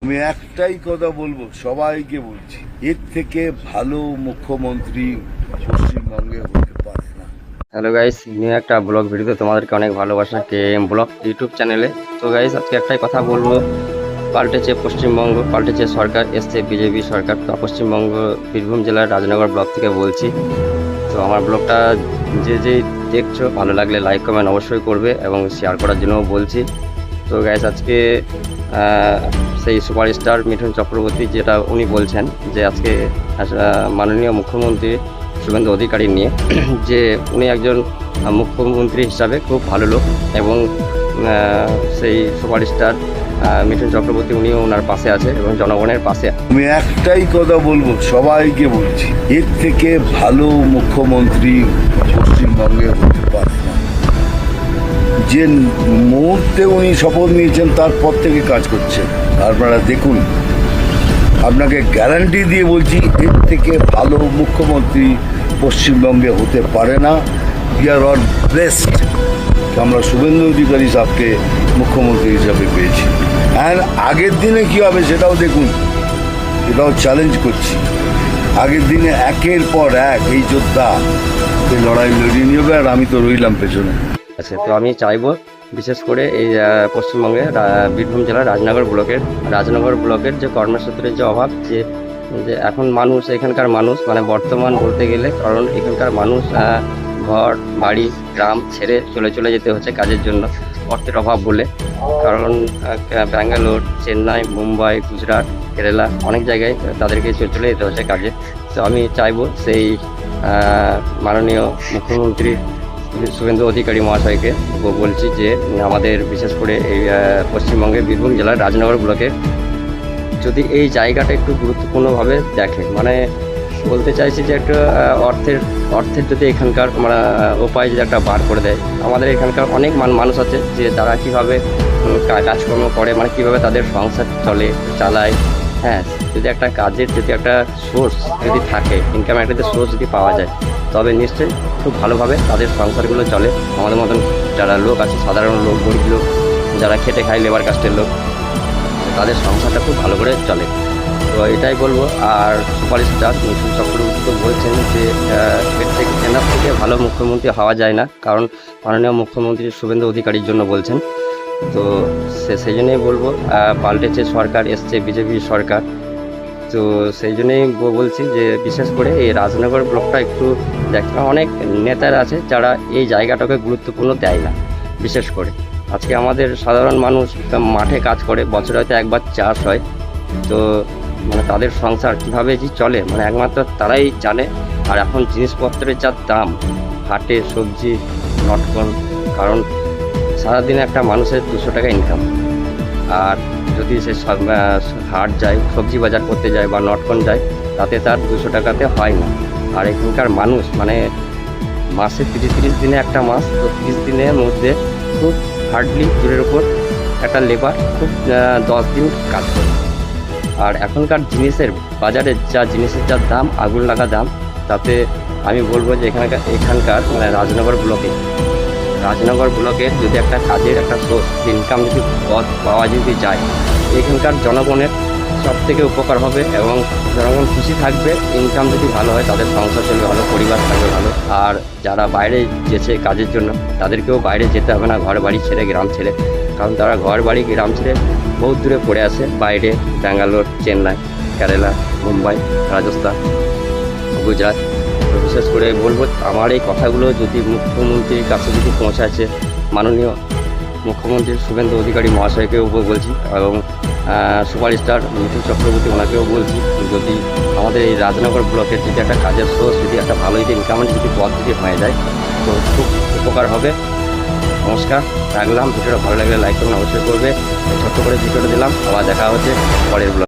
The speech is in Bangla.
আমি একটাই কথা বলবো, সবাইকে বলছি, এর থেকে ভালো মুখ্যমন্ত্রী পশ্চিমবঙ্গে হতে পারে না। হ্যালো গাইস, নিউ একটা ব্লগ ভিডিওতে তোমাদেরকে অনেক ভালোবাসা KM ব্লগ ইউটিউব চ্যানেলে। তো গাইস, আজকে একটাই কথা বলবো, পাল্টেছে পশ্চিমবঙ্গ, পাল্টেছে সরকার, এসছে বিজেপি সরকার। তো পশ্চিমবঙ্গ বীরভূম জেলার রাজনগর ব্লক থেকে বলছি। তো আমার ব্লগটা যে দেখছো, ভালো লাগলে লাইক কমেন্ট অবশ্যই করবে এবং শেয়ার করার জন্যও বলছি। তো গাইস, আজকে সেই সুপারস্টার মিঠুন চক্রবর্তী যেটা উনি বলছেন যে আজকে মাননীয় মুখ্যমন্ত্রী শুভেন্দু অধিকারী নিয়ে যে উনি একজন মুখ্যমন্ত্রী হিসাবে খুব ভালো লোক এবং সেই সুপারস্টার মিঠুন চক্রবর্তী উনিও ওনার পাশে আছে এবং জনগণের পাশে। আমি একটাই কথা বলবো, সবাইকে বলছি, এর থেকে ভালো মুখ্যমন্ত্রী পশ্চিমবঙ্গে হতে পারে না। যে মুহূর্তে উনি শপথ নিয়েছেন তারপর থেকে কাজ করছেন, আপনারা দেখুন। আপনাকে গ্যারান্টি দিয়ে বলছি, এর থেকে ভালো মুখ্যমন্ত্রী পশ্চিমবঙ্গে হতে পারে না। উই আর অল ব্লেসড, আমরা শুভেন্দু অধিকারী সাহেবকে মুখ্যমন্ত্রী হিসাবে পেয়েছি। অ্যান্ড আগের দিনে কী হবে সেটাও দেখুন, এটাও চ্যালেঞ্জ করছি। আগের দিনে একের পর এক এই যোদ্ধা এই লড়াই লড়িয়ে নিয়ে হবে, আর আমি তো রইলাম পেছনে। আচ্ছা, তো আমি চাইবো বিশেষ করে এই পশ্চিমবঙ্গে বীরভূম জেলার রাজনগর ব্লকের যে কর্মসূত্রের যে অভাব, যে এখন মানুষ, এখানকার মানুষ মানে বর্তমান বলতে গেলে, কারণ এখানকার মানুষ ঘর বাড়ি গ্রাম ছেড়ে চলে যেতে হচ্ছে কাজের জন্য, অর্থের অভাব বলে। কারণ ব্যাঙ্গালোর, চেন্নাই, মুম্বাই, গুজরাট, কেরালা অনেক জায়গায় তাদেরকে চলে যেতে হচ্ছে কাজে। তো আমি চাইবো সেই মাননীয় মুখ্যমন্ত্রী শুভেন্দু অধিকারী মহাশয়কে বলছি যে আমাদের বিশেষ করে এই পশ্চিমবঙ্গে বীরভূম জেলার রাজনগর ব্লকে যদি এই জায়গাটা একটু গুরুত্বপূর্ণভাবে দেখে, মানে বলতে চাইছি যে একটা অর্থের যদি এখানকার মানে উপায় যদি একটা বার করে দেয়। আমাদের এখানকার অনেক মানুষ আছে যে তারা কীভাবে কাজকর্ম করে, মানে কীভাবে তাদের সংসার চালায়। হ্যাঁ, যদি একটা কাজের যদি একটা সোর্স যদি থাকে, ইনকাম একটা সোর্স যদি পাওয়া যায়, তবে নিশ্চয়ই খুব ভালোভাবে তাদের সংসারগুলো চলে। আমাদের মতন যারা লোক আছে, সাধারণ লোক, গরিব লোক, যারা খেটে খায়, লেবার কাস্টের লোক, তাদের সংসারটা খুব ভালো করে চলে। তো এটাই বলবো। আর সুপারস্টার মিঠুন চক্রবর্তী তো বলছেন যে এনার থেকে ভালো মুখ্যমন্ত্রী হওয়া যায় না, কারণ মাননীয় মুখ্যমন্ত্রী শুভেন্দু অধিকারীর জন্য বলছেন। তো সেই জন্যই বলবো, পাল্টেছে সরকার, এসছে বিজেপি সরকার। তো সেই জন্যই বলছি যে বিশেষ করে এই রাজনগর ব্লকটা একটু দেখতে, অনেক নেতারা আছে যারা এই জায়গাটাকে গুরুত্বপূর্ণ দেয় না। বিশেষ করে আজকে আমাদের সাধারণ মানুষ মাঠে কাজ করে, বছরে হয়তো একবার চাষ হয়, তো মানে তাদের সংসার কীভাবে যে চলে মানে একমাত্র তারাই জানে। আর এখন জিনিসপত্রের যা দাম, হাটে সবজি নটকন, কারণ সারাদিনে একটা মানুষের 200 টাকা ইনকাম, আর যদি সে হাট যায়, সবজি বাজার করতে যায় বা নটকন যায়, তাতে তার 200 টাকাতে হয় না। আর এখানকার মানুষ মানে মাসে 30 দিনে একটা মাস, তো 30 দিনের মধ্যে খুব হার্ডলি দূরের উপর একটা লেবার খুব 10 দিন কাজ করে। আর এখনকার জিনিসের বাজারে জিনিসের যা দাম, আগুন লাগা দাম, তাতে আমি বলবো যে এখানকার মানে রাজনগর ব্লকে যদি একটা কাজের একটা সোর্স ইনকাম যদি পথ পাওয়া যদি যায়, এখানকার জনগণের সব থেকে উপকার হবে এবং জনগণ খুশি থাকবে। ইনকাম যদি ভালো হয়, তাদের সংসার চলবে ভালো, পরিবার থাকবে ভালো। আর যারা বাইরে যেছে কাজের জন্য, তাদেরকেও বাইরে যেতে হবে না, ঘর বাড়ি ছেড়ে, গ্রাম ছেড়ে, কারণ তারা ঘর বাড়ি গ্রাম ছেড়ে বহুত দূরে পড়ে আছে, বাইরে ব্যাঙ্গালোর, চেন্নাই, কেরালা, মুম্বাই, রাজস্থান, গুজরাট। তো বিশেষ করে বলবো, আমার এই কথাগুলো যদি মুখ্যমন্ত্রীর কাছে যদি পৌঁছাচ্ছে, মাননীয় মুখ্যমন্ত্রী শুভেন্দু অধিকারী মহাশয়কেও বলছি এবং সুপারস্টার মিঠুন চক্রবর্তী ওনাকেও বলছি, যদি আমাদের এই রাজনগর ব্লকের যদি একটা কাজের সোর্স, যদি একটা ভালো যদি ইনকামের যদি পথ যদি হয়ে যায়, তো খুব উপকার হবে। নমস্কার, রাখলাম। ভিডিওটা ভালো লাগলে লাইক করুন অবশ্যই করবে। ছোট্ট করে ভিডিওটা দিলাম, আবার দেখা হচ্ছে পরের ব্লগ।